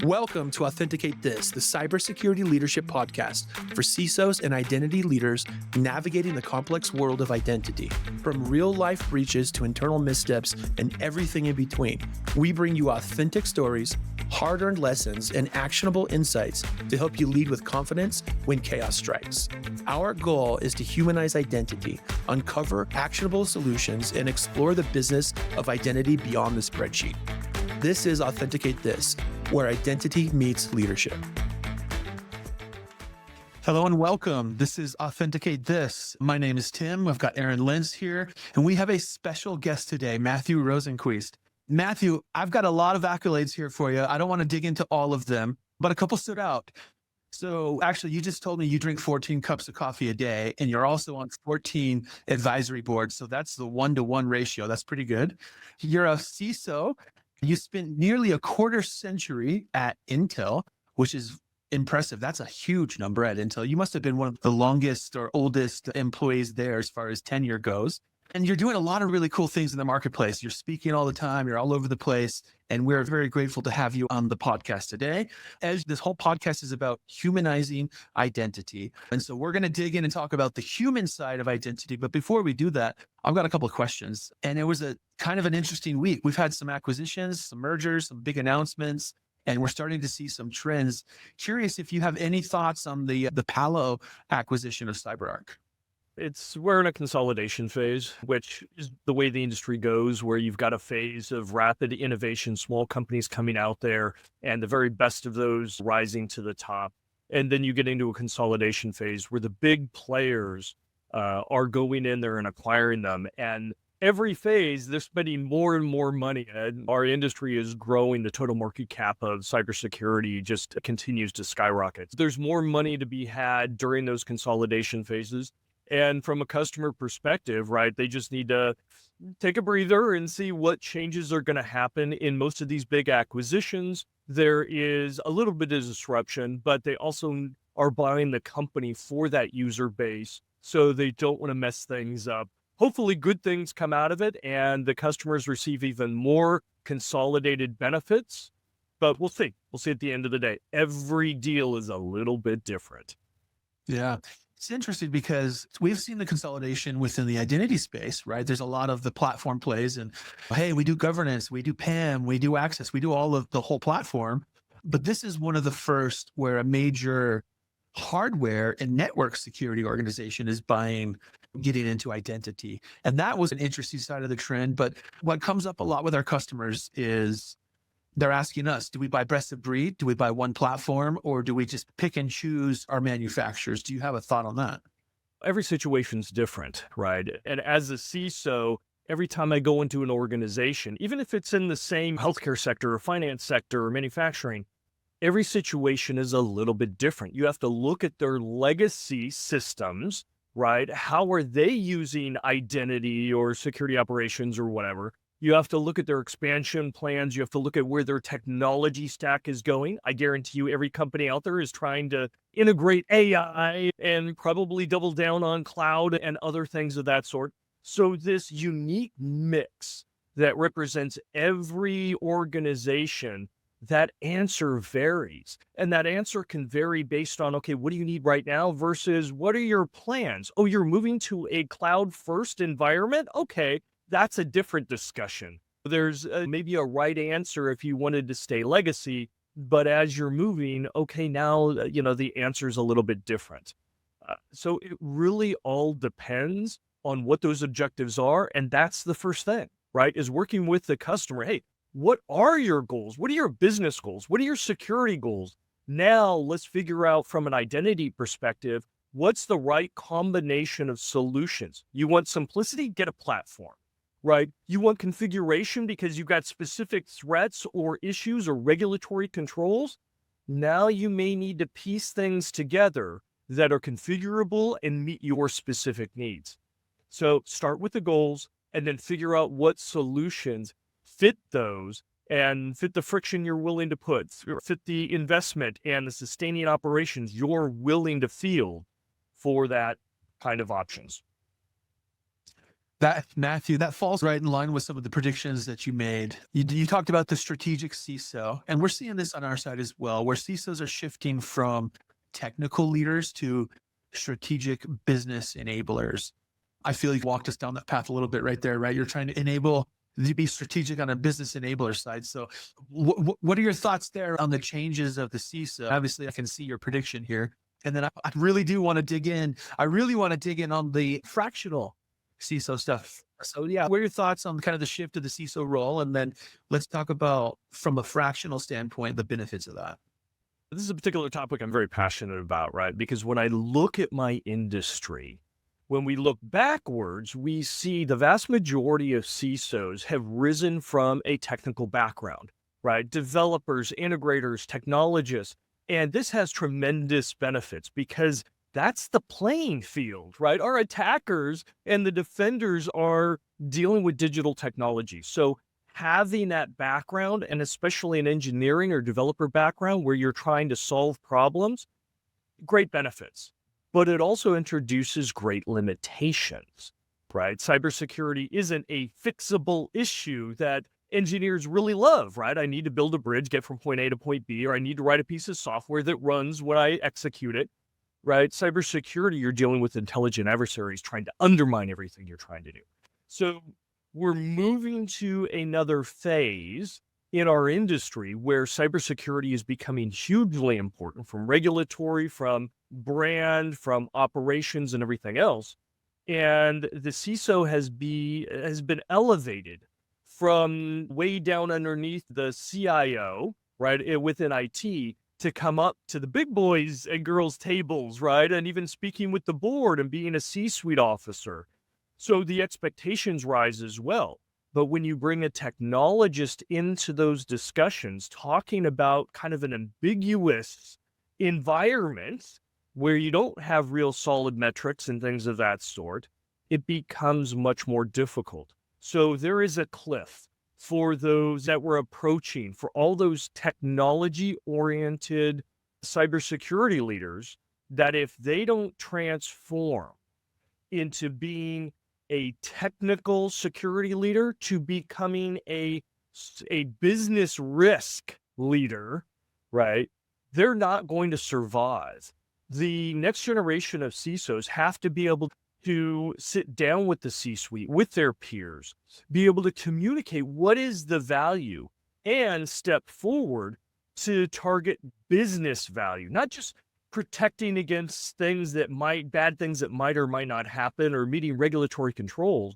Welcome to Authenticate This, the Cybersecurity Leadership Podcast for CISOs and identity leaders navigating the complex world of identity. From real-life breaches to internal missteps and everything in between, we bring you authentic stories, hard-earned lessons, and actionable insights to help you lead with confidence when chaos strikes. Our goal is to humanize identity, uncover actionable solutions, and explore the business of identity beyond the spreadsheet. This is Authenticate This, where identity meets leadership. Hello and welcome. This is Authenticate This. My name is Tim. I've got Lentz here, and we have a special guest today, Matthew Rosenquist. Matthew, I've got a lot of accolades here for you. I don't want to dig into all of them, but a couple stood out. So actually, you just told me you drink 14 cups of coffee a day, and you're also on 14 advisory boards. So that's the 1-to-1 ratio. That's pretty good. You're a CISO. You spent nearly a quarter century at Intel, which is impressive. That's a huge number at Intel. You must have been one of the longest or oldest employees there as far as tenure goes. And you're doing a lot of really cool things in the marketplace. You're speaking all the time. You're all over the place. And we're very grateful to have you on the podcast today, as this whole podcast is about humanizing identity. And so we're going to dig in and talk about the human side of identity. But before we do that, I've got a couple of questions. And it was a kind of an interesting week. We've had some acquisitions, some mergers, some big announcements, and we're starting to see some trends. Curious if you have any thoughts on the Palo acquisition of CyberArk. We're in a consolidation phase, which is the way the industry goes, where you've got a phase of rapid innovation, small companies coming out there, and the very best of those rising to the top. And then you get into a consolidation phase where the big players are going in there and acquiring them. And every phase, they're spending more and more money. And our industry is growing. The total market cap of cybersecurity just continues to skyrocket. There's more money to be had during those consolidation phases. And from a customer perspective, right, they just need to take a breather and see what changes are going to happen in most of these big acquisitions. There is a little bit of disruption, but they also are buying the company for that user base, so they don't want to mess things up. Hopefully good things come out of it and the customers receive even more consolidated benefits, but we'll see. We'll see at the end of the day. Every deal is a little bit different. Yeah. It's interesting because we've seen the consolidation within the identity space, right? There's a lot of the platform plays and, hey, we do governance, we do PAM, we do access, we do all of the whole platform. But this is one of the first where a major hardware and network security organization is getting into identity. And that was an interesting side of the trend. But what comes up a lot with our customers is they're asking us, do we buy best of breed? Do we buy one platform, or do we just pick and choose our manufacturers? Do you have a thought on that? Every situation's different, right? And as a CISO, every time I go into an organization, even if it's in the same healthcare sector or finance sector or manufacturing, every situation is a little bit different. You have to look at their legacy systems, right? How are they using identity or security operations or whatever? You have to look at their expansion plans. You have to look at where their technology stack is going. I guarantee you every company out there is trying to integrate AI and probably double down on cloud and other things of that sort. So this unique mix that represents every organization, that answer varies. And that answer can vary based on, okay, what do you need right now versus what are your plans? Oh, you're moving to a cloud-first environment? Okay. That's a different discussion. There's maybe a right answer if you wanted to stay legacy, but as you're moving, okay, now, the answer is a little bit different. So it really all depends on what those objectives are. And that's the first thing, right? Is working with the customer. Hey, what are your goals? What are your business goals? What are your security goals? Now let's figure out from an identity perspective, what's the right combination of solutions? You want simplicity? Get a platform. Right? You want configuration because you've got specific threats or issues or regulatory controls. Now you may need to piece things together that are configurable and meet your specific needs. So start with the goals and then figure out what solutions fit those and fit the friction you're willing to put, fit the investment and the sustaining operations you're willing to field for that kind of options. That Matthew, that falls right in line with some of the predictions that you made. You talked about the strategic CISO, and we're seeing this on our side as well, where CISOs are shifting from technical leaders to strategic business enablers. I feel you walked us down that path a little bit right there, right? You're trying to enable to be strategic on a business enabler side. So, what are your thoughts there on the changes of the CISO? Obviously, I can see your prediction here, and then I really do want to dig in. I really want to dig in on the fractional CISO stuff. So yeah, what are your thoughts on kind of the shift of the CISO role? And then let's talk about, from a fractional standpoint, the benefits of that. This is a particular topic I'm very passionate about, right? Because when I look at my industry, when we look backwards, we see the vast majority of CISOs have risen from a technical background, right? Developers, integrators, technologists. And this has tremendous benefits because that's the playing field, right? Our attackers and the defenders are dealing with digital technology. So having that background, and especially an engineering or developer background where you're trying to solve problems, great benefits. But it also introduces great limitations, right? Cybersecurity isn't a fixable issue that engineers really love, right? I need to build a bridge, get from point A to point B, or I need to write a piece of software that runs when I execute it, right? Cybersecurity, you're dealing with intelligent adversaries trying to undermine everything you're trying to do. So we're moving to another phase in our industry where cybersecurity is becoming hugely important, from regulatory, from brand, from operations, and everything else. And the CISO has been elevated from way down underneath the CIO, right, within IT, to come up to the big boys and girls tables, right? And even speaking with the board and being a C-suite officer. So the expectations rise as well. But when you bring a technologist into those discussions, talking about kind of an ambiguous environment where you don't have real solid metrics and things of that sort, it becomes much more difficult. So there is a cliff for those that we're approaching, for all those technology-oriented cybersecurity leaders, that if they don't transform into being a technical security leader to becoming a business risk leader, right, they're not going to survive. The next generation of CISOs have to be able to sit down with the C-suite, with their peers, be able to communicate what is the value, and step forward to target business value, not just protecting against bad things that might or might not happen, or meeting regulatory controls.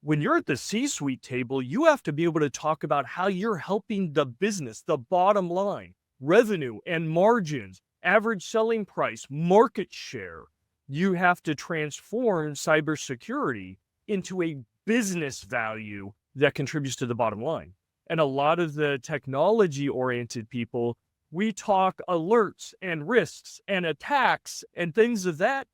When you're at the C-suite table, you have to be able to talk about how you're helping the business, the bottom line, revenue and margins, average selling price, market share. You have to transform cybersecurity into a business value that contributes to the bottom line. And a lot of the technology-oriented people, we talk alerts and risks and attacks and things of that.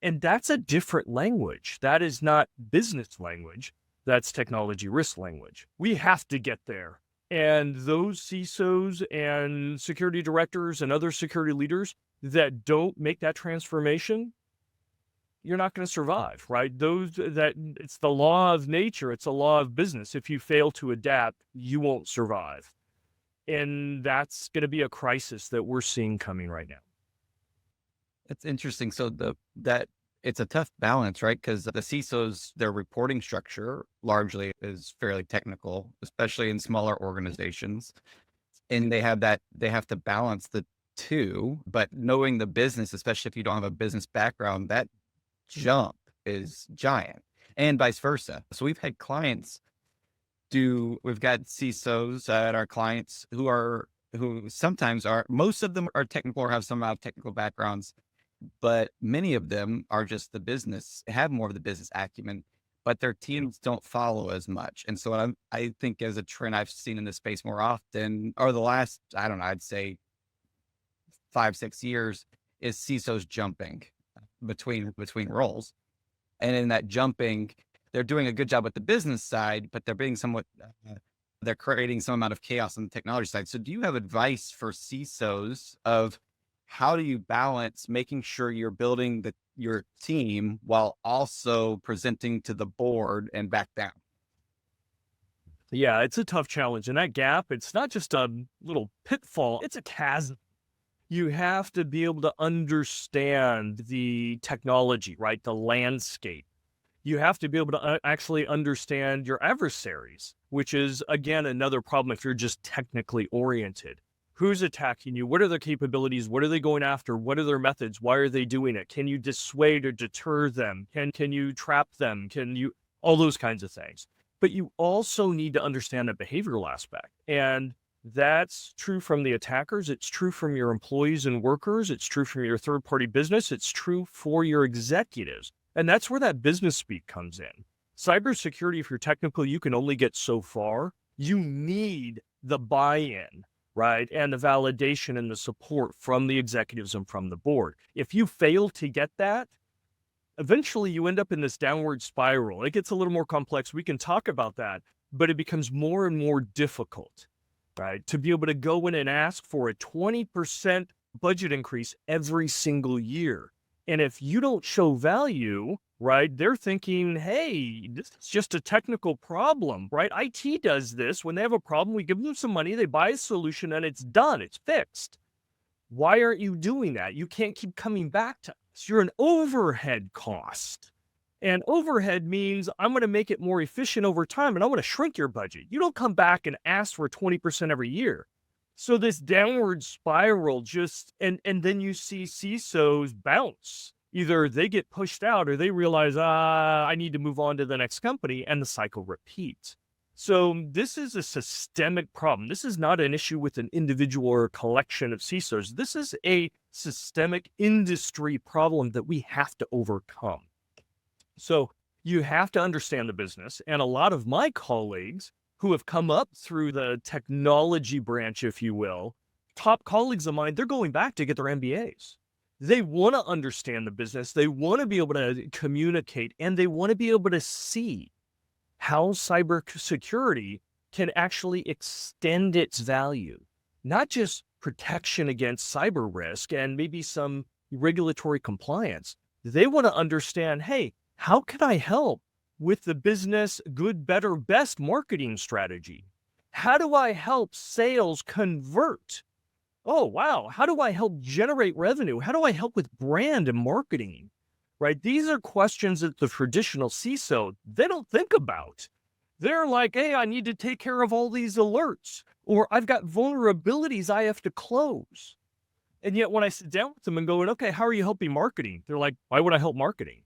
And that's a different language. That is not business language. That's technology risk language. We have to get there. And those CISOs and security directors and other security leaders that don't make that transformation, you're not going to survive, right? It's the law of nature. It's a law of business. If you fail to adapt, you won't survive. And that's going to be a crisis that we're seeing coming right now. That's interesting. So that it's a tough balance, right? Because the CISOs, their reporting structure largely is fairly technical, especially in smaller organizations. And they have to balance the two, but knowing the business, especially if you don't have a business background, that jump is giant, and vice versa. So we've had clients we've got CISOs at our clients who sometimes most of them are technical or have some amount of technical backgrounds, but many of them are just have more of the business acumen, but their teams don't follow as much. And so I think as a trend I've seen in this space more often, or the last, I don't know, I'd say 5-6 years, is CISOs jumping between roles. And in that jumping, they're doing a good job with the business side, but they're being they're creating some amount of chaos on the technology side. So do you have advice for CISOs of, how do you balance making sure you're building your team while also presenting to the board and back down? Yeah, it's a tough challenge. And that gap, it's not just a little pitfall, it's a chasm. You have to be able to understand the technology, right? The landscape. You have to be able to actually understand your adversaries, which is, again, another problem if you're just technically oriented. Who's attacking you? What are their capabilities? What are they going after? What are their methods? Why are they doing it? Can you dissuade or deter them? Can you trap them? All those kinds of things. But you also need to understand the behavioral aspect. And that's true from the attackers. It's true from your employees and workers. It's true from your third-party business. It's true for your executives. And that's where that business speak comes in. Cybersecurity, if you're technical, you can only get so far. You need the buy-in, right? And the validation and the support from the executives and from the board. If you fail to get that, eventually you end up in this downward spiral. It gets a little more complex. We can talk about that, but it becomes more and more difficult, right? To be able to go in and ask for a 20% budget increase every single year. And if you don't show value, right, they're thinking, hey, this is just a technical problem, right? IT does this. When they have a problem, we give them some money, they buy a solution, and it's done. It's fixed. Why aren't you doing that? You can't keep coming back to us. You're an overhead cost. And overhead means I'm going to make it more efficient over time, and I'm going to shrink your budget. You don't come back and ask for 20% every year. So this downward spiral and then you see CISOs bounce. Either they get pushed out or they realize, I need to move on to the next company, and the cycle repeats. So this is a systemic problem. This is not an issue with an individual or a collection of CISOs. This is a systemic industry problem that we have to overcome. So you have to understand the business. And a lot of my colleagues who have come up through the technology branch, if you will, top colleagues of mine, they're going back to get their MBAs. They want to understand the business. They want to be able to communicate, and they want to be able to see how cybersecurity can actually extend its value, not just protection against cyber risk and maybe some regulatory compliance. They want to understand, hey, how can I help with the business good, better, best marketing strategy? How do I help sales convert? Oh, wow. How do I help generate revenue? How do I help with brand and marketing? Right? These are questions that the traditional CISO, they don't think about. They're like, hey, I need to take care of all these alerts, or I've got vulnerabilities I have to close. And yet when I sit down with them and go, okay, how are you helping marketing? They're like, why would I help marketing?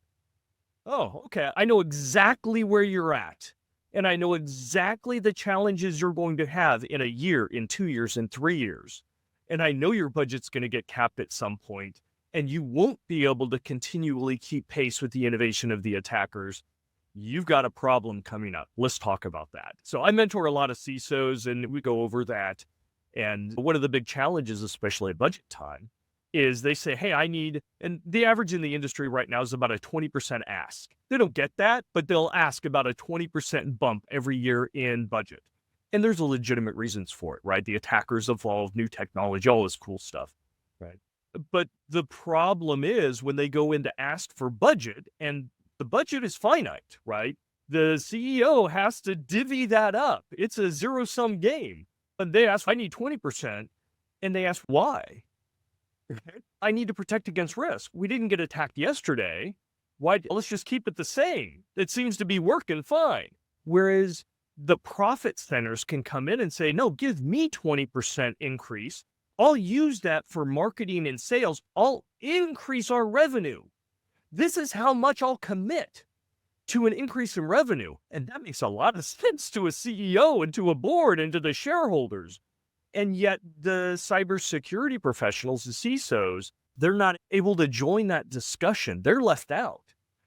Oh, okay. I know exactly where you're at. And I know exactly the challenges you're going to have in a year, in 2 years, in 3 years. And I know your budget's going to get capped at some point, and you won't be able to continually keep pace with the innovation of the attackers. You've got a problem coming up. Let's talk about that. So I mentor a lot of CISOs, and we go over that. And one of the big challenges, especially at budget time, is they say, hey, and the average in the industry right now is about a 20% ask. They don't get that, but they'll ask about a 20% bump every year in budget. And there's legitimate reasons for it, right? The attackers evolve, new technology, all this cool stuff, right? But the problem is when they go in to ask for budget, and the budget is finite, right? The CEO has to divvy that up. It's a zero-sum game. And they ask, I need 20%. And they ask, why? I need to protect against risk. We didn't get attacked yesterday. Why? Let's just keep it the same. It seems to be working fine. Whereas the profit centers can come in and say, no, give me 20% increase. I'll use that for marketing and sales. I'll increase our revenue. This is how much I'll commit to an increase in revenue. And that makes a lot of sense to a CEO and to a board and to the shareholders. And yet the cybersecurity professionals, the CISOs, they're not able to join that discussion. They're left out.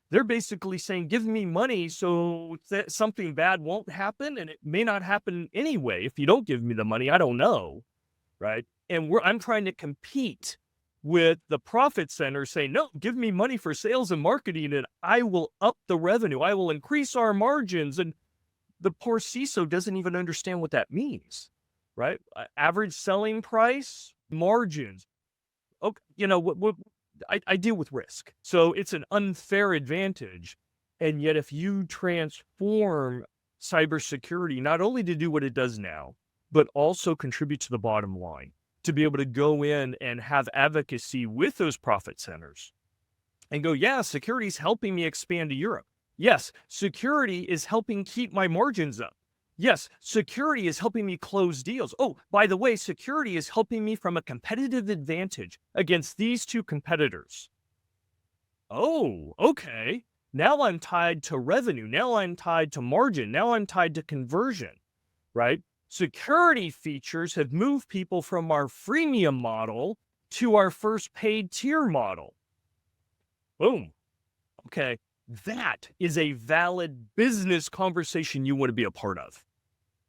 They're basically saying, give me money so that something bad won't happen. And it may not happen anyway. If you don't give me the money, I don't know. Right. And I'm trying to compete with the profit center saying, no, give me money for sales and marketing and I will up the revenue. I will increase our margins. And the poor CISO doesn't even understand what that means. Right? Average selling price, margins. okay, I deal with risk. So it's an unfair advantage. And yet if you transform cybersecurity, not only to do what it does now, but also contribute to the bottom line, to be able to go in and have advocacy with those profit centers and go, yeah, security is helping me expand to Europe. Yes, security is helping keep my margins up. Yes, security is helping me close deals. Oh, by the way, security is helping me from a competitive advantage against these two competitors. Oh, okay. Now I'm tied to revenue. Now I'm tied to margin. Now I'm tied to conversion, right? Security features have moved people from our freemium model to our first paid tier model. Boom. Okay. That is a valid business conversation you want to be a part of,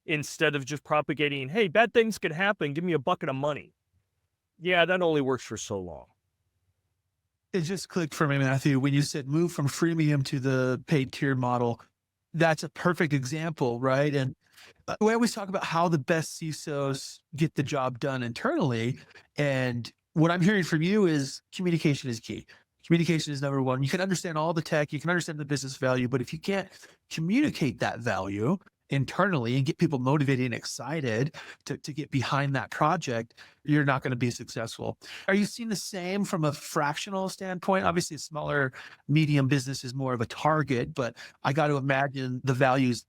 instead of just propagating, hey, bad things could happen, give me a bucket of money. Yeah, that only works for so long. It just clicked for me, Matthew, when you said move from freemium to the paid tier model. That's a perfect example, right? And we always talk about how the best CISOs get the job done internally. And what I'm hearing from you is communication is key. Communication is number one. You can understand all the tech, you can understand the business value, but if you can't communicate that value internally and get people motivated and excited to get behind that project, you're not going to be successful. Are you seeing the same from a fractional standpoint? Obviously, a smaller, medium business is more of a target, but I got to imagine the value's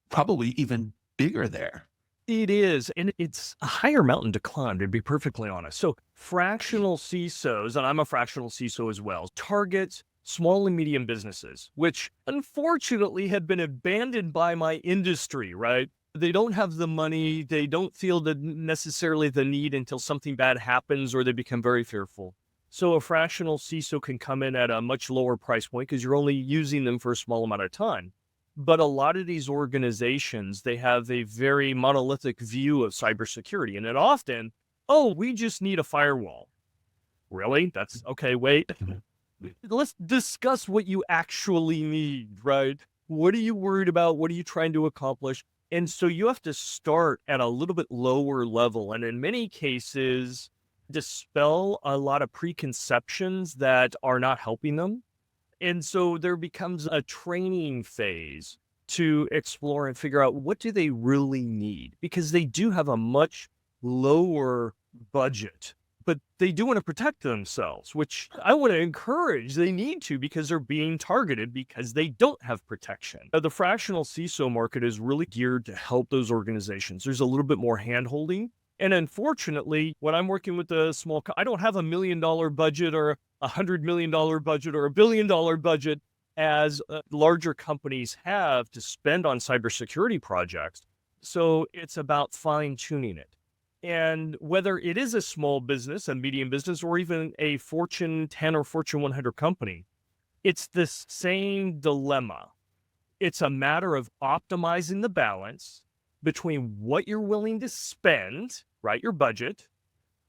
probably even bigger there. It is, and it's a higher mountain to climb, to be perfectly honest. So fractional CISOs, and I'm a fractional CISO as well, targets small and medium businesses, which unfortunately have been abandoned by my industry, right? They don't have the money. They don't feel necessarily the need until something bad happens or they become very fearful. So a fractional CISO can come in at a much lower price point because you're only using them for a small amount of time. But a lot of these organizations, they have a very monolithic view of cybersecurity. And it often, oh, we just need a firewall. Really? That's okay. Wait, let's discuss what you actually need, right? What are you worried about? What are you trying to accomplish? And so you have to start at a little bit lower level. And in many cases, dispel a lot of preconceptions that are not helping them. And so there becomes a training phase to explore and figure out what do they really need, because they do have a much lower budget, but they do want to protect themselves, which I want to encourage. They need to, because they're being targeted because they don't have protection. The fractional CISO market is really geared to help those organizations. There's a little bit more hand-holding. And unfortunately, when I'm working with a small, I don't have $1 million budget or $100 million budget or $1 billion budget as larger companies have to spend on cybersecurity projects. So it's about fine tuning it. And whether it is a small business, a medium business, or even a Fortune 10 or Fortune 100 company, it's this same dilemma. It's a matter of optimizing the balance between what you're willing to spend, right, your budget,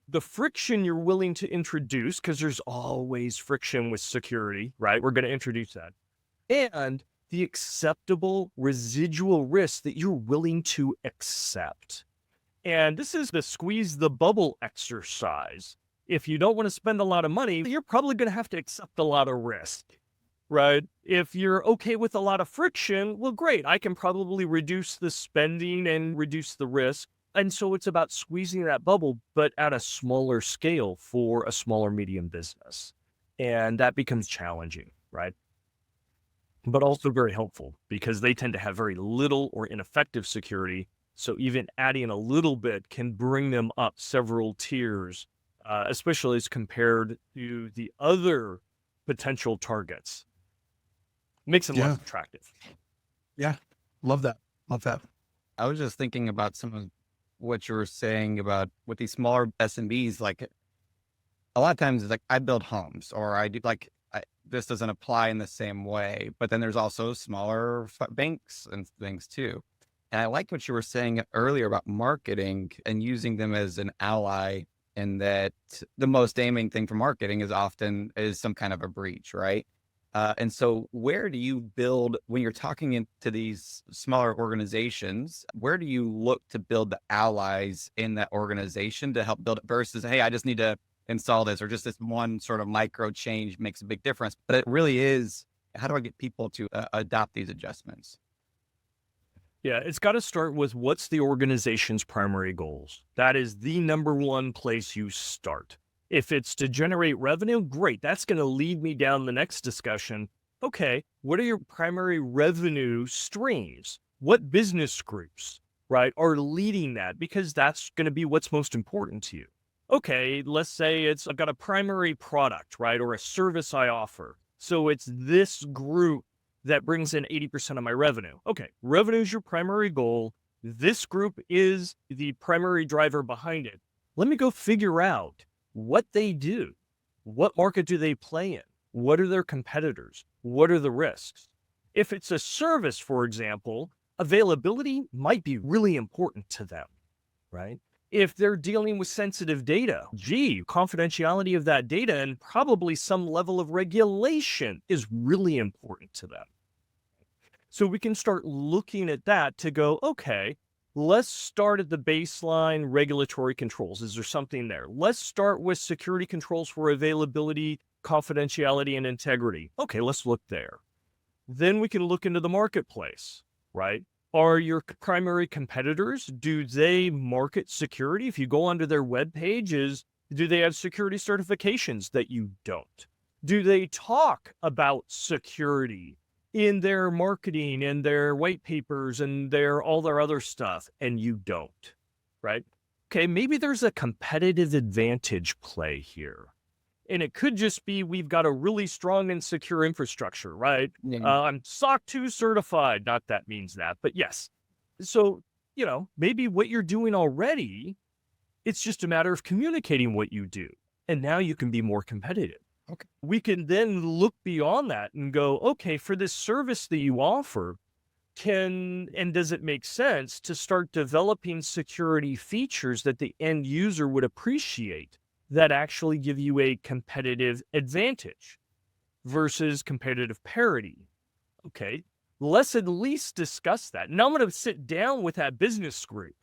the friction you're willing to introduce, because there's always friction with security, right? We're going to introduce that. And the acceptable residual risk that you're willing to accept. And this is the squeeze the bubble exercise. If you don't want to spend a lot of money, you're probably going to have to accept a lot of risk, right? If you're okay with a lot of friction, well, great. I can probably reduce the spending and reduce the risk. And so it's about squeezing that bubble, but at a smaller scale for a smaller medium business. And that becomes challenging, right? But also very helpful, because they tend to have very little or ineffective security. So even adding a little bit can bring them up several tiers, especially as compared to the other potential targets. Makes them less attractive. Yeah. Love that. Love that. I was just thinking about some of what you were saying about with these smaller SMBs. Like a lot of times it's like I build homes, or I do this doesn't apply in the same way, but then there's also smaller banks and things too. And I like what you were saying earlier about marketing and using them as an ally, and that the most damning thing for marketing is some kind of a breach, right? And so where do you build, when you're talking into these smaller organizations, where do you look to build the allies in that organization to help build it versus, hey, I just need to install this, or just this one sort of micro change makes a big difference. But it really is, how do I get people to adopt these adjustments? Yeah, it's got to start with what's the organization's primary goals. That is the number one place you start. If it's to generate revenue, great. That's going to lead me down the next discussion. Okay, what are your primary revenue streams? What business groups, right, are leading that? Because that's going to be what's most important to you. Okay, let's say I've got a primary product, right, or a service I offer. So it's this group that brings in 80% of my revenue. Okay, revenue is your primary goal. This group is the primary driver behind it. Let me go figure out what they do. What market do they play in? What are their competitors? What are the risks? If it's a service, for example, availability might be really important to them, right? If they're dealing with sensitive data, confidentiality of that data and probably some level of regulation is really important to them. So we can start looking at that to go, okay, let's start at the baseline regulatory controls. Is there something there? Let's start with security controls for availability, confidentiality, and integrity. Okay, let's look there. Then we can look into the marketplace, right? Are your primary competitors, do they market security? If you go onto their web pages, do they have security certifications that you don't? Do they talk about security in their marketing and their white papers and all their other stuff, and you don't, right? Okay, maybe there's a competitive advantage play here. And it could just be we've got a really strong and secure infrastructure, right? Yeah. I'm SOC 2 certified. Not that means that, but yes. So, maybe what you're doing already, it's just a matter of communicating what you do. And now you can be more competitive. Okay. We can then look beyond that and go, okay, for this service that you offer, does it make sense to start developing security features that the end user would appreciate that actually give you a competitive advantage versus competitive parity? Okay, let's at least discuss that. Now I'm going to sit down with that business group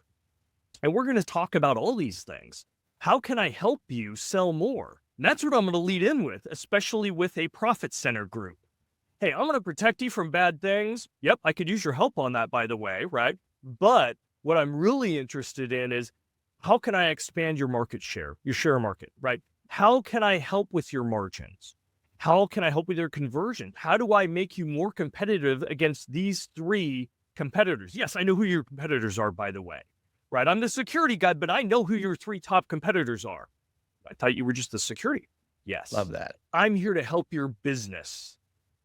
and we're going to talk about all these things. How can I help you sell more? And that's what I'm going to lead in with, especially with a profit center group. Hey, I'm going to protect you from bad things. Yep, I could use your help on that, by the way, right? But what I'm really interested in is, how can I expand your market share, your share market, right? How can I help with your margins? How can I help with your conversion? How do I make you more competitive against these three competitors? Yes, I know who your competitors are, by the way, right? I'm the security guy, but I know who your three top competitors are. I thought you were just the security. Yes. Love that. I'm here to help your business,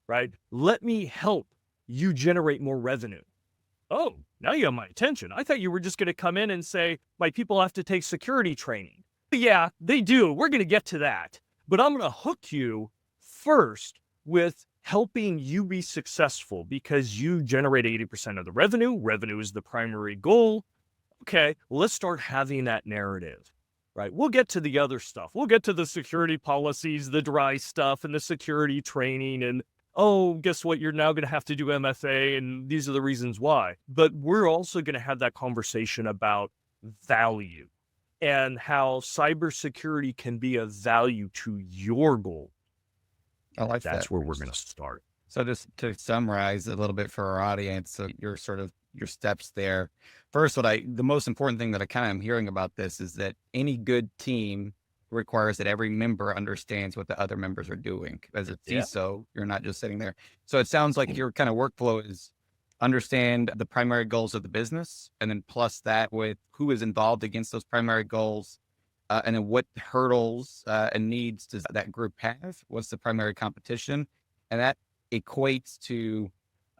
right? Let me help you generate more revenue. Oh, now you have my attention. I thought you were just going to come in and say, my people have to take security training. Yeah, they do. We're going to get to that. But I'm going to hook you first with helping you be successful because you generate 80% of the revenue. Revenue is the primary goal. Okay, well, let's start having that narrative, right? We'll get to the other stuff. We'll get to the security policies, the dry stuff, and the security training, and oh, guess what? You're now going to have to do MFA, and these are the reasons why. But we're also going to have that conversation about value and how cybersecurity can be of value to your goal. I like that. That's where we're going to start. So just to summarize a little bit for our audience, so your steps there. First, the most important thing that I kind of am hearing about this is that any good team requires that every member understands what the other members are doing. As a CISO, you're not just sitting there. So it sounds like your kind of workflow is understand the primary goals of the business, and then plus that with who is involved against those primary goals, and then what hurdles and needs does that group have? What's the primary competition? And that equates to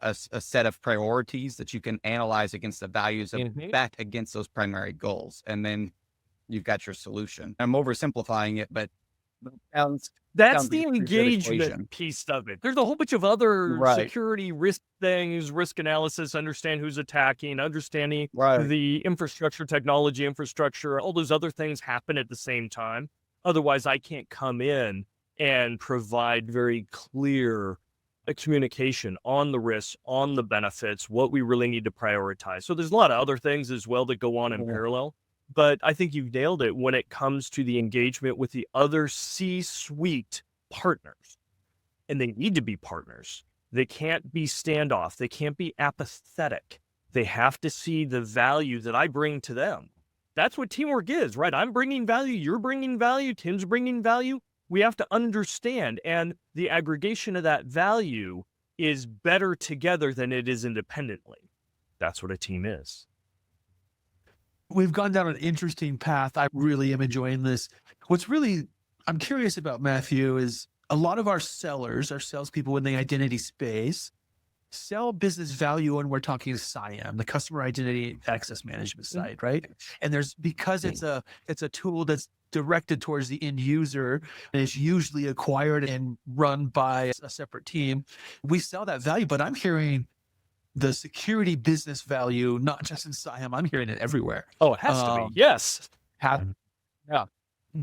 a set of priorities that you can analyze against the values of back against those primary goals. And then you've got your solution. I'm oversimplifying it, but that's the engagement piece of it. There's a whole bunch of other security risk things, risk analysis, understand who's attacking, understanding the infrastructure, technology infrastructure, all those other things happen at the same time. Otherwise, I can't come in and provide very clear communication on the risks, on the benefits, what we really need to prioritize. So there's a lot of other things as well that go on in parallel. But I think you've nailed it when it comes to the engagement with the other C-suite partners. And they need to be partners. They can't be standoff. They can't be apathetic. They have to see the value that I bring to them. That's what teamwork is, right? I'm bringing value. You're bringing value. Tim's bringing value. We have to understand, and the aggregation of that value is better together than it is independently. That's what a team is. We've gone down an interesting path. I really am enjoying this. I'm curious about, Matthew, is a lot of our salespeople in the identity space, sell business value when we're talking CIAM, the customer identity access management side, right? And because it's a tool that's directed towards the end user and is usually acquired and run by a separate team, we sell that value. But I'm hearing the security business value, not just in CIAM, I'm hearing it everywhere. Oh, it has to be. Yes. Yeah.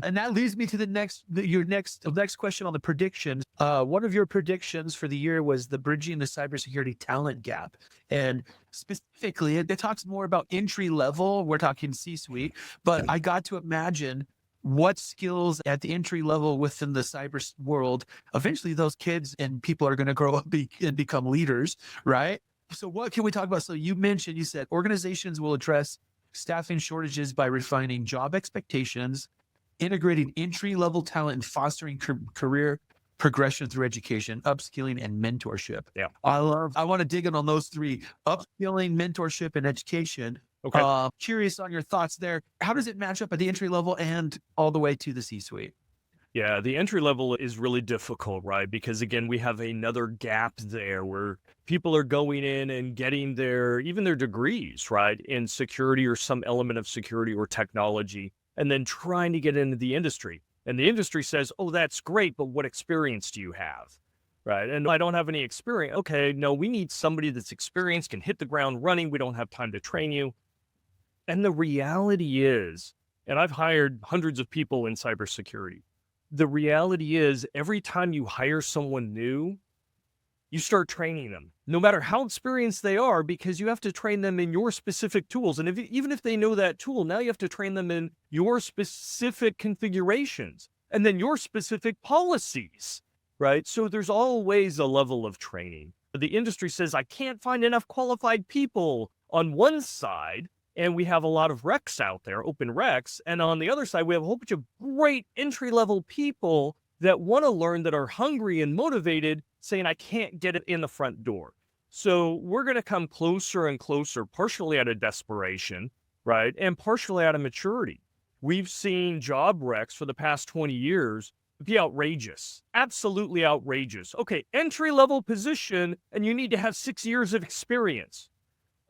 And that leads me to the next question on the predictions. One of your predictions for the year was the bridging the cybersecurity talent gap. And specifically, it talks more about entry level. We're talking C-suite, but I got to imagine what skills at the entry level within the cyber world, eventually those kids and people are going to grow up and become leaders, right? So what can we talk about? So you said organizations will address staffing shortages by refining job expectations, integrating entry-level talent, and fostering career progression through education, upskilling, and mentorship. Yeah. I want to dig in on those three: upskilling, mentorship, and education. Okay. Curious on your thoughts there. How does it match up at the entry level and all the way to the C-suite? Yeah, the entry level is really difficult, right? Because again, we have another gap there where people are going in and getting even their degrees, right, in security or some element of security or technology, and then trying to get into the industry. And the industry says, oh, that's great, but what experience do you have? Right. And I don't have any experience. Okay, no, we need somebody that's experienced, can hit the ground running. We don't have time to train you. And the reality is, and I've hired hundreds of people in cybersecurity. The reality is every time you hire someone new, you start training them, no matter how experienced they are, because you have to train them in your specific tools. And even if they know that tool, now you have to train them in your specific configurations and then your specific policies, right? So there's always a level of training. The industry says, I can't find enough qualified people on one side, and we have a lot of recs out there, open recs. And on the other side, we have a whole bunch of great entry-level people that want to learn, that are hungry and motivated, saying, I can't get it in the front door. So we're going to come closer and closer, partially out of desperation, right? And partially out of maturity. We've seen job recs for the past 20 years be outrageous, absolutely outrageous. Okay, entry-level position, and you need to have 6 years of experience.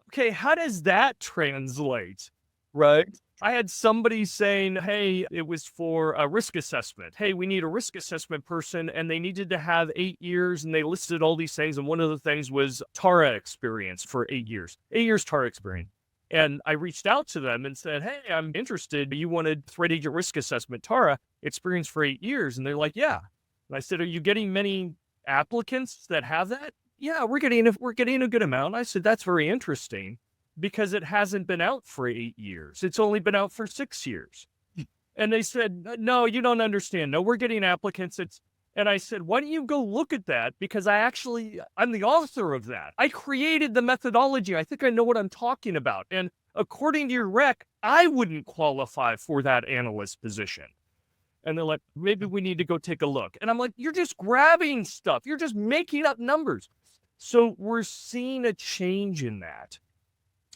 Okay, how does that translate, right? I had somebody saying, hey, it was for a risk assessment. Hey, we need a risk assessment person, and they needed to have 8 years, and they listed all these things, and one of the things was TARA experience for 8 years. 8 years TARA experience. And I reached out to them and said, hey, I'm interested. You wanted threat agent risk assessment TARA experience for 8 years. And they're like, yeah. And I said, are you getting many applicants that have that? Yeah, we're getting a good amount. I said, that's very interesting because it hasn't been out for 8 years. It's only been out for 6 years. And they said, no, you don't understand. No, we're getting applicants. And I said, why don't you go look at that? Because I'm the author of that. I created the methodology. I think I know what I'm talking about. And according to your rec, I wouldn't qualify for that analyst position. And they're like, maybe we need to go take a look. And I'm like, you're just grabbing stuff. You're just making up numbers. So we're seeing a change in that.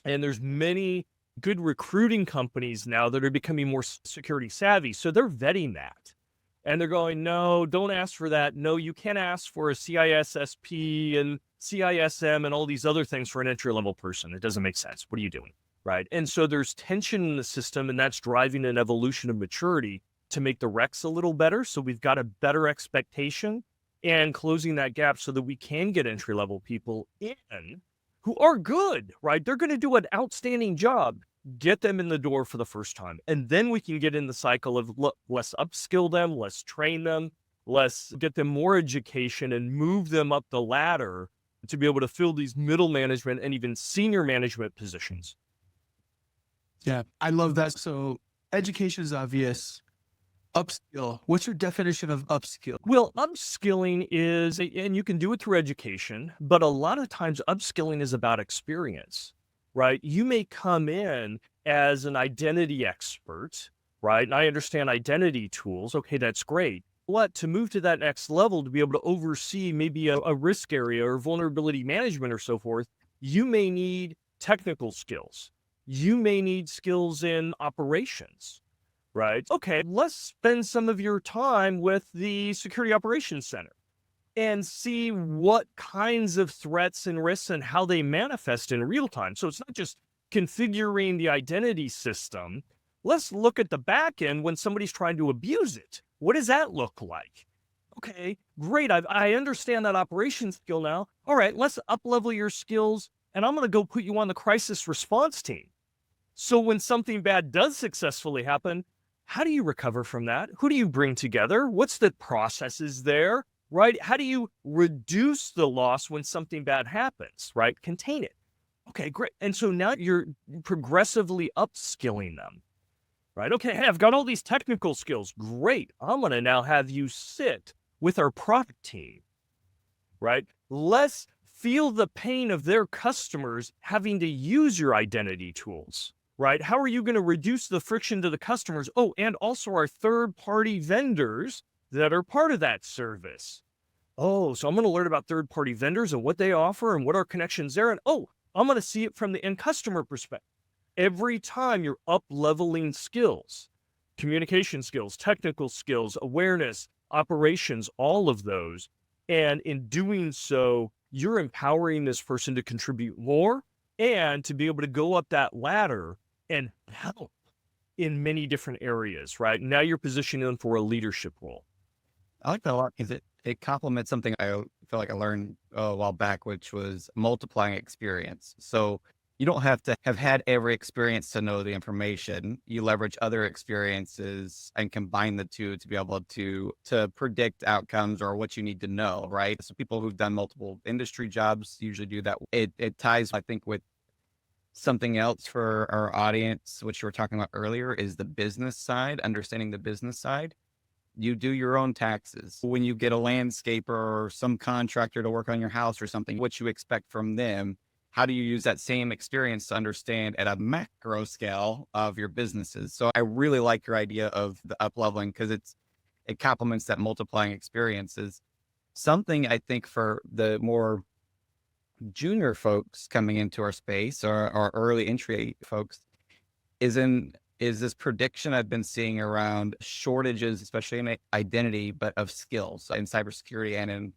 And there's many good recruiting companies now that are becoming more security savvy. So they're vetting that. And they're going, no, don't ask for that. No, you can't ask for a CISSP and CISM and all these other things for an entry-level person. It doesn't make sense. What are you doing? Right? And so there's tension in the system, and that's driving an evolution of maturity to make the recs a little better. So we've got a better expectation and closing that gap so that we can get entry-level people in who are good, right? They're going to do an outstanding job. Get them in the door for the first time. And then we can get in the cycle of let's upskill them, let's train them, let's get them more education and move them up the ladder to be able to fill these middle management and even senior management positions. Yeah, I love that. So education is obvious. Upskill. What's your definition of upskill? Well, upskilling is, and you can do it through education, but a lot of times upskilling is about experience, right? You may come in as an identity expert, right? And I understand identity tools. Okay, that's great. But to move to that next level, to be able to oversee maybe a risk area or vulnerability management or so forth, you may need technical skills. You may need skills in operations, right? Okay, let's spend some of your time with the Security Operations Center and see what kinds of threats and risks and how they manifest in real time. So it's not just configuring the identity system. Let's look at the back end when somebody's trying to abuse it. What does that look like? Okay, great. I understand that operations skill now. All right, let's up-level your skills, and I'm going to go put you on the crisis response team. So when something bad does successfully happen, how do you recover from that? Who do you bring together? What's the processes there, right? How do you reduce the loss when something bad happens, right? Contain it. Okay, great. And so now you're progressively upskilling them, right? Okay, hey, I've got all these technical skills. Great. I'm going to now have you sit with our product team, right? Let's feel the pain of their customers having to use your identity tools, right? How are you going to reduce the friction to the customers? Oh, and also our third-party vendors that are part of that service. Oh, so I'm going to learn about third-party vendors and what they offer and what our connections there. And oh, I'm going to see it from the end customer perspective. Every time you're up-leveling skills, communication skills, technical skills, awareness, operations, all of those. And in doing so, you're empowering this person to contribute more and to be able to go up that ladder and help in many different areas, right? Now you're positioning them for a leadership role. I like that a lot because it complements something I feel like I learned a while back, which was multiplying experience. So you don't have to have had every experience to know the information. You leverage other experiences and combine the two to be able to predict outcomes or what you need to know, right? So people who've done multiple industry jobs usually do that. It ties, I think, with something else for our audience, which you were talking about earlier, is the business side, understanding the business side. You do your own taxes. When you get a landscaper or some contractor to work on your house or something, what you expect from them, how do you use that same experience to understand at a macro scale of your businesses? So I really like your idea of the up leveling because it complements that multiplying experiences. Something I think for the more junior folks coming into our space or our early entry folks is this prediction I've been seeing around shortages, especially in identity, but of skills in cybersecurity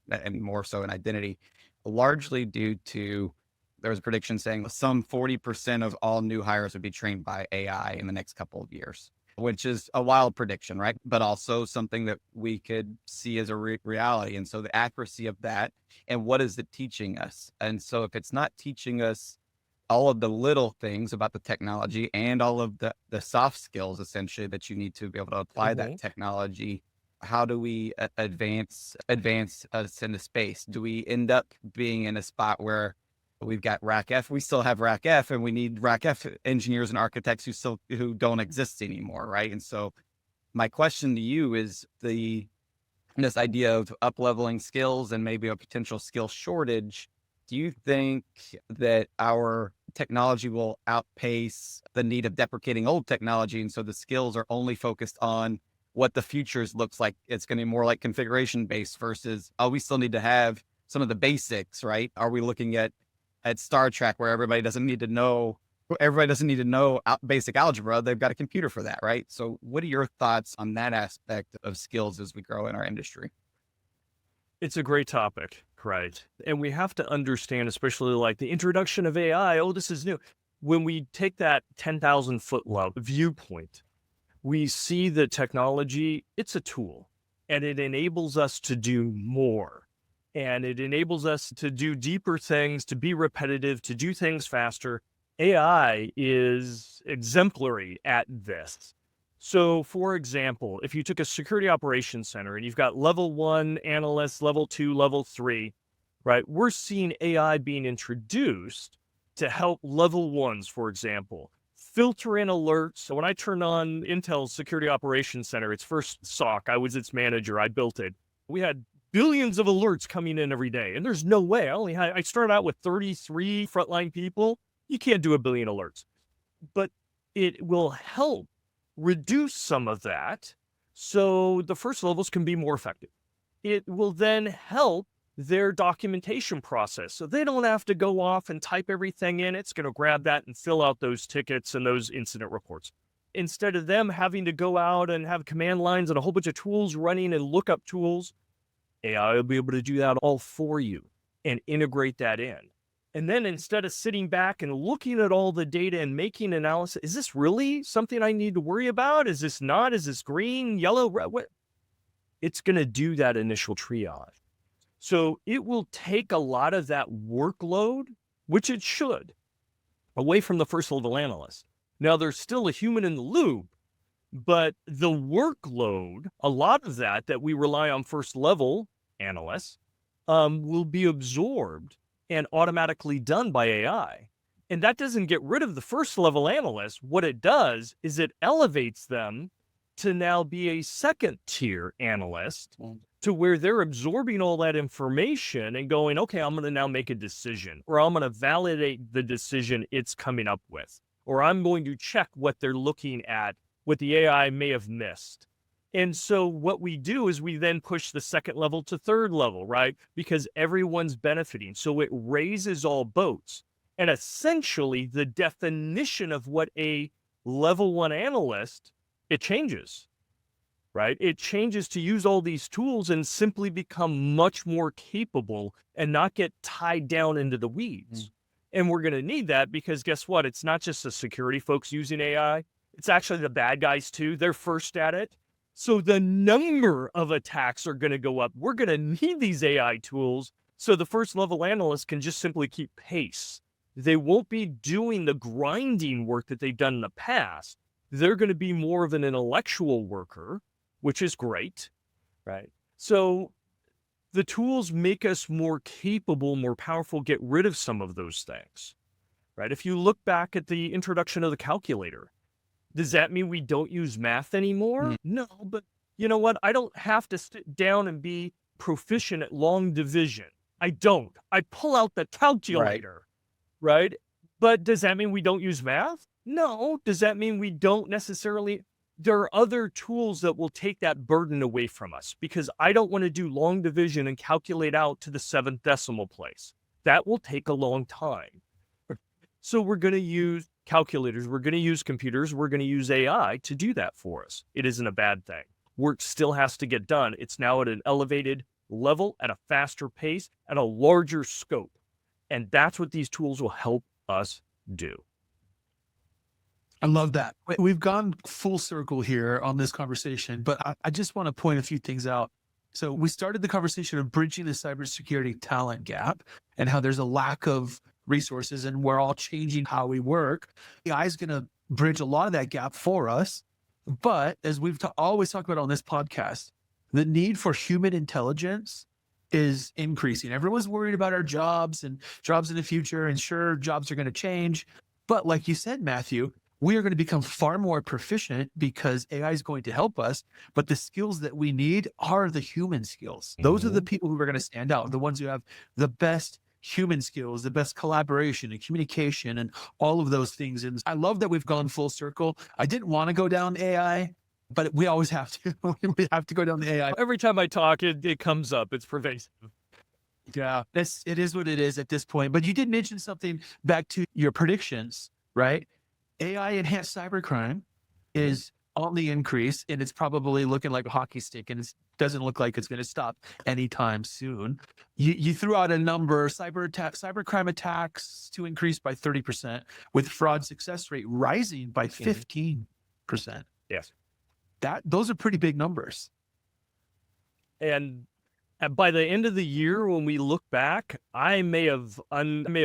and more so in identity, largely due to there was a prediction saying some 40% of all new hires would be trained by AI in the next couple of years, which is a wild prediction, right? But also something that we could see as a reality. And so the accuracy of that and what is it teaching us? And so if it's not teaching us all of the little things about the technology and all of the soft skills, essentially, that you need to be able to apply that technology, how do we advance us into space? Do we end up being in a spot where we've got Rack F, we still have Rack F, and we need Rack F engineers and architects who don't exist anymore, right? And so my question to you is this idea of up-leveling skills and maybe a potential skill shortage. Do you think that our technology will outpace the need of deprecating old technology? And so the skills are only focused on what the futures looks like. It's going to be more like configuration based versus, oh, we still need to have some of the basics, right? Are we looking at Star Trek where everybody doesn't need to know basic algebra? They've got a computer for that, right? So what are your thoughts on that aspect of skills as we grow in our industry? It's a great topic, right? And we have to understand, especially like the introduction of AI, oh, this is new. When we take that 10,000 foot viewpoint, we see the technology, it's a tool, and it enables us to do more. And it enables us to do deeper things, to be repetitive, to do things faster. AI is exemplary at this. So, for example, if you took a security operations center and you've got level 1 analysts, level 2, level 3, right? We're seeing AI being introduced to help level 1s, for example, filter in alerts. So when I turned on Intel's Security Operations Center, its first SOC, I was its manager. I built it. We had billions of alerts coming in every day. And there's no way. I started out with 33 frontline people. You can't do a billion alerts. But it will help reduce some of that so the first levels can be more effective. It will then help their documentation process. So they don't have to go off and type everything in. It's going to grab that and fill out those tickets and those incident reports. Instead of them having to go out and have command lines and a whole bunch of tools running and look up tools, AI will be able to do that all for you and integrate that in. And then instead of sitting back and looking at all the data and making analysis, is this really something I need to worry about? Is this not? Is this green, yellow, red? What? It's going to do that initial triage. So it will take a lot of that workload, which it should, away from the first level analyst. Now, there's still a human in the loop, but the workload, a lot of that we rely on first level analysts, will be absorbed and automatically done by AI. And that doesn't get rid of the first level analyst. What it does is it elevates them to now be a second tier analyst to where they're absorbing all that information and going, okay, I'm going to now make a decision, or I'm going to validate the decision it's coming up with, or I'm going to check what they're looking at, what the AI may have missed. And so what we do is we then push the second level to third level, right? Because everyone's benefiting. So it raises all boats. And essentially the definition of what a level one analyst, it changes, right? It changes to use all these tools and simply become much more capable and not get tied down into the weeds. And we're going to need that because guess what? It's not just the security folks using AI. It's actually the bad guys too. They're first at it. So the number of attacks are going to go up. We're going to need these AI tools so the first level analysts can just simply keep pace. They won't be doing the grinding work that they've done in the past. They're going to be more of an intellectual worker, which is great, right? So the tools make us more capable, more powerful, get rid of some of those things, right? If you look back at the introduction of the calculator, does that mean we don't use math anymore? No, but you know what? I don't have to sit down and be proficient at long division. I don't. I pull out the calculator, right? But does that mean we don't use math? No. Does that mean we don't necessarily? There are other tools that will take that burden away from us because I don't want to do long division and calculate out to the 7th decimal place. That will take a long time. So we're going to use calculators, we're going to use computers, we're going to use AI to do that for us. It isn't a bad thing. Work still has to get done. It's now at an elevated level, at a faster pace, at a larger scope. And that's what these tools will help us do. I love that. We've gone full circle here on this conversation, but I just want to point a few things out. So we started the conversation of bridging the cybersecurity talent gap and how there's a lack of resources and we're all changing how we work. AI is going to bridge a lot of that gap for us. But as we've always talked about on this podcast, the need for human intelligence is increasing. Everyone's worried about our jobs and jobs in the future, and sure, jobs are going to change. But like you said, Matthew, we are going to become far more proficient because AI is going to help us. But the skills that we need are the human skills. Those are the people who are going to stand out, the ones who have the best human skills, the best collaboration and communication and all of those things. And I love that we've gone full circle. I didn't want to go down AI, but we always have to. We have to go down the AI. Every time I talk, it comes up. It's pervasive. Yeah, it is what it is at this point. But you did mention something back to your predictions, right? AI enhanced cybercrime is on the increase, and it's probably looking like a hockey stick, and it doesn't look like it's going to stop anytime soon. You threw out a number: cybercrime attacks to increase by 30%, with fraud success rate rising by 15%. Yes, those are pretty big numbers. And by the end of the year, when we look back, I may have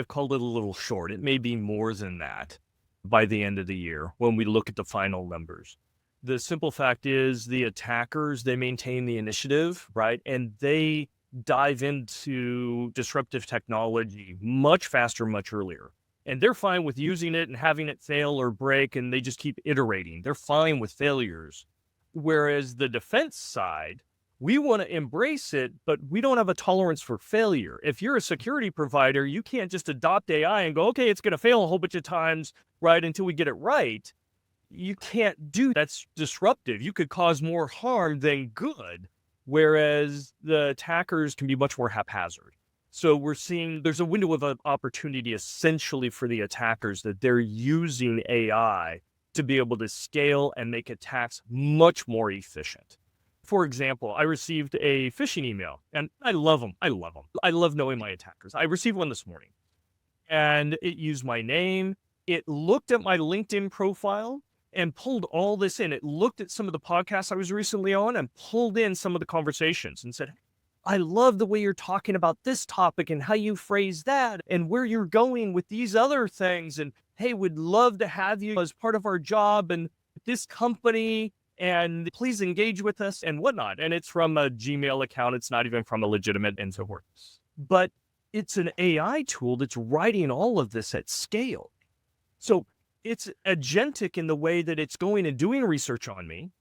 called it a little short. It may be more than that by the end of the year when we look at the final numbers. The simple fact is the attackers, they maintain the initiative, right? And they dive into disruptive technology much faster, much earlier. And they're fine with using it and having it fail or break, and they just keep iterating. They're fine with failures. Whereas the defense side, we want to embrace it, but we don't have a tolerance for failure. If you're a security provider, you can't just adopt AI and go, okay, it's going to fail a whole bunch of times, right, until we get it right. You can't do that's disruptive. You could cause more harm than good, whereas the attackers can be much more haphazard. So we're seeing there's a window of opportunity essentially for the attackers that they're using AI to be able to scale and make attacks much more efficient. For example, I received a phishing email, and I love them. I love them. I love knowing my attackers. I received one this morning, and it used my name. It looked at my LinkedIn profile and pulled all this in. It looked at some of the podcasts I was recently on and pulled in some of the conversations and said, I love the way you're talking about this topic and how you phrase that and where you're going with these other things. And hey, we'd love to have you as part of our job and this company, and please engage with us and whatnot. And it's from a Gmail account. It's not even from a legitimate and so forth. But it's an AI tool that's writing all of this at scale. So it's agentic in the way that it's going and doing research on me.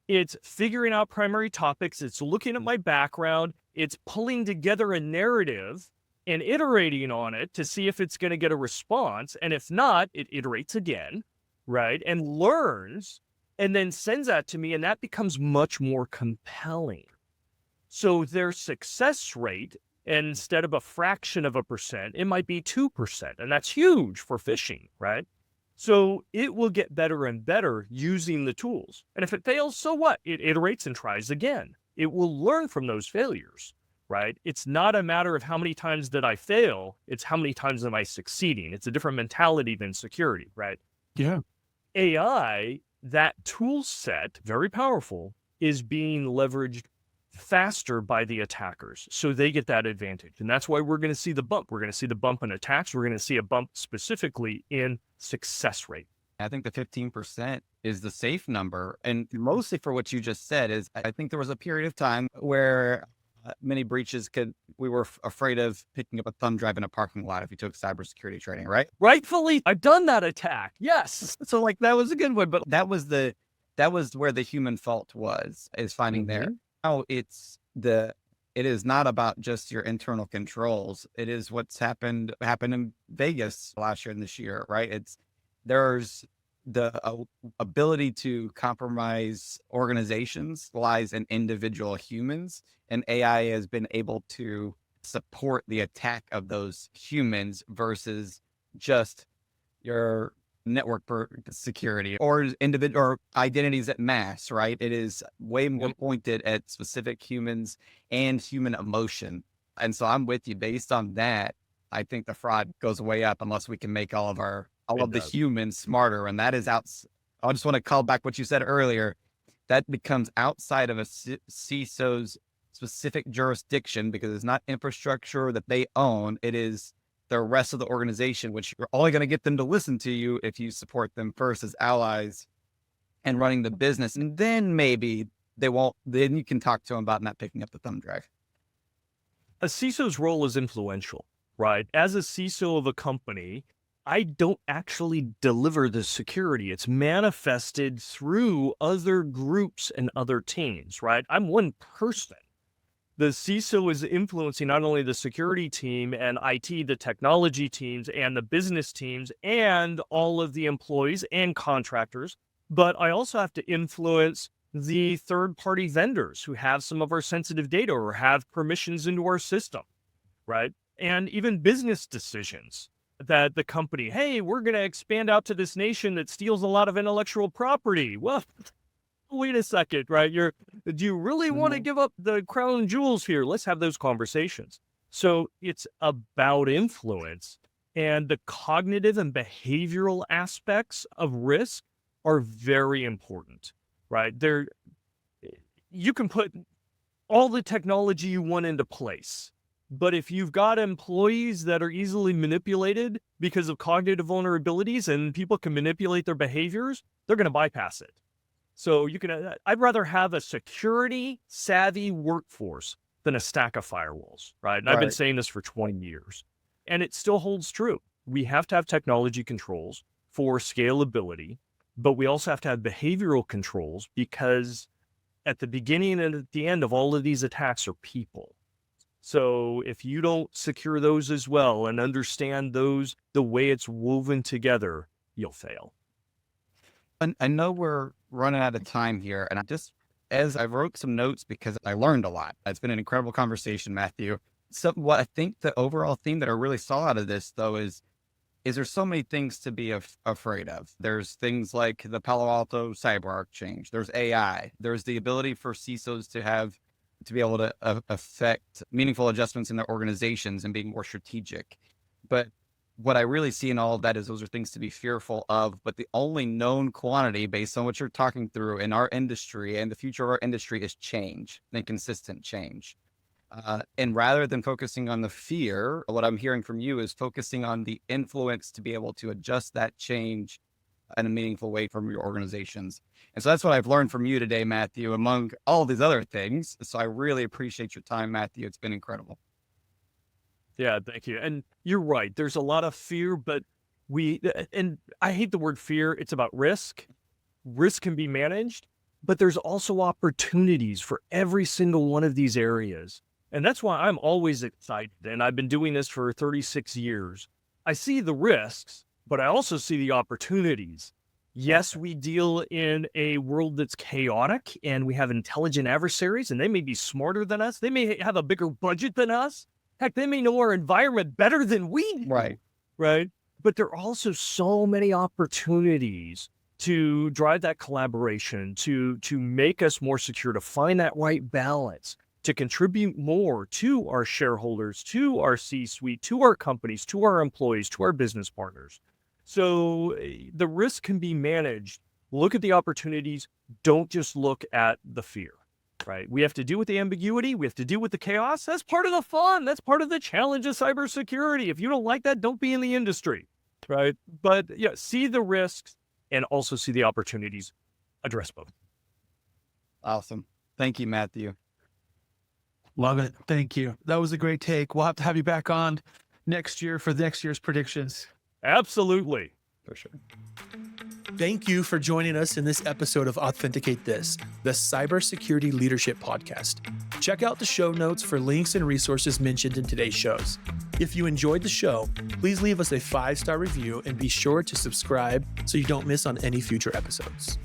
It's figuring out primary topics. It's looking at my background. It's pulling together a narrative and iterating on it to see if it's going to get a response. And if not, it iterates again, right? And learns and then sends that to me. And that becomes much more compelling. So their success rate, instead of a fraction of a percent, it might be 2%. And that's huge for phishing, right? So it will get better and better using the tools. And if it fails, so what? It iterates and tries again. It will learn from those failures, right? It's not a matter of how many times did I fail. It's how many times am I succeeding. It's a different mentality than security, right? Yeah. AI, that tool set, very powerful, is being leveraged faster by the attackers. So they get that advantage. And that's why we're going to see the bump. We're going to see the bump in attacks. We're going to see a bump specifically in success rate. I think the 15% is the safe number. And mostly for what you just said is I think there was a period of time where many breaches we were afraid of picking up a thumb drive in a parking lot if you took cybersecurity training, right? Rightfully, I've done that attack. Yes. So like that was a good one, but that was where the human fault is finding there. Now it is not about just your internal controls. It is what's happened in Vegas last year and this year, right? There's the ability to compromise organizations lies in individual humans, and AI has been able to support the attack of those humans versus just your network security or individual or identities at mass, right? It is way more pointed at specific humans and human emotion. And so I'm with you. Based on that, I think the fraud goes way up unless we can make all of the humans smarter. And that is I just want to call back what you said earlier. That becomes outside of a CISO's specific jurisdiction because it's not infrastructure that they own. It is the rest of the organization, which you're only going to get them to listen to you if you support them first as allies and running the business. And then maybe then you can talk to them about not picking up the thumb drive. A CISO's role is influential, right? As a CISO of a company, I don't actually deliver the security. It's manifested through other groups and other teams, right? I'm one person. The CISO is influencing not only the security team and IT, the technology teams and the business teams and all of the employees and contractors, but I also have to influence the third-party vendors who have some of our sensitive data or have permissions into our system, right? And even business decisions that the company, hey, we're going to expand out to this nation that steals a lot of intellectual property. Well, wait a second, right? Do you really want to give up the crown jewels here? Let's have those conversations. So it's about influence, and the cognitive and behavioral aspects of risk are very important, right? You can put all the technology you want into place, but if you've got employees that are easily manipulated because of cognitive vulnerabilities and people can manipulate their behaviors, they're going to bypass it. So I'd rather have a security savvy workforce than a stack of firewalls, right? And I've been saying this for 20 years and it still holds true. we have to have technology controls for scalability, but we also have to have behavioral controls because at the beginning and at the end of all of these attacks are people. So if you don't secure those as well and understand those, the way it's woven together, you'll fail. And I know we're running out of time here, and as I wrote some notes because I learned a lot. It's been an incredible conversation, Matthew. So what I think the overall theme that I really saw out of this, though, is there's so many things to be afraid of. There's things like the Palo Alto CyberArk change. There's AI. There's the ability for CISOs to be able to affect meaningful adjustments in their organizations and being more strategic. But what I really see in all of that is those are things to be fearful of, but the only known quantity based on what you're talking through in our industry and the future of our industry is change and consistent change. And rather than focusing on the fear, what I'm hearing from you is focusing on the influence to be able to adjust that change in a meaningful way from your organizations. And so that's what I've learned from you today, Matthew, among all these other things. So I really appreciate your time, Matthew. It's been incredible. Yeah, thank you. And you're right. There's a lot of fear, but and I hate the word fear. It's about risk. Risk can be managed, but there's also opportunities for every single one of these areas. And that's why I'm always excited. And I've been doing this for 36 years. I see the risks, but I also see the opportunities. Yes, we deal in a world that's chaotic and we have intelligent adversaries and they may be smarter than us. They may have a bigger budget than us. Heck, they may know our environment better than we do. Right. But there are also so many opportunities to drive that collaboration, to make us more secure, to find that right balance, to contribute more to our shareholders, to our C-suite, to our companies, to our employees, to our business partners. So the risk can be managed. Look at the opportunities. Don't just look at the fear, right? We have to deal with the ambiguity. We have to deal with the chaos. That's part of the fun. That's part of the challenge of cybersecurity. If you don't like that, don't be in the industry, right? But yeah, see the risks and also see the opportunities. Address both. Awesome. Thank you, Matthew. Love it. Thank you. That was a great take. We'll have to have you back on next year for next year's predictions. Absolutely. For sure. Thank you for joining us in this episode of Authenticate This, the Cybersecurity Leadership Podcast. Check out the show notes for links and resources mentioned in today's shows. If you enjoyed the show, please leave us a 5-star review and be sure to subscribe so you don't miss on any future episodes.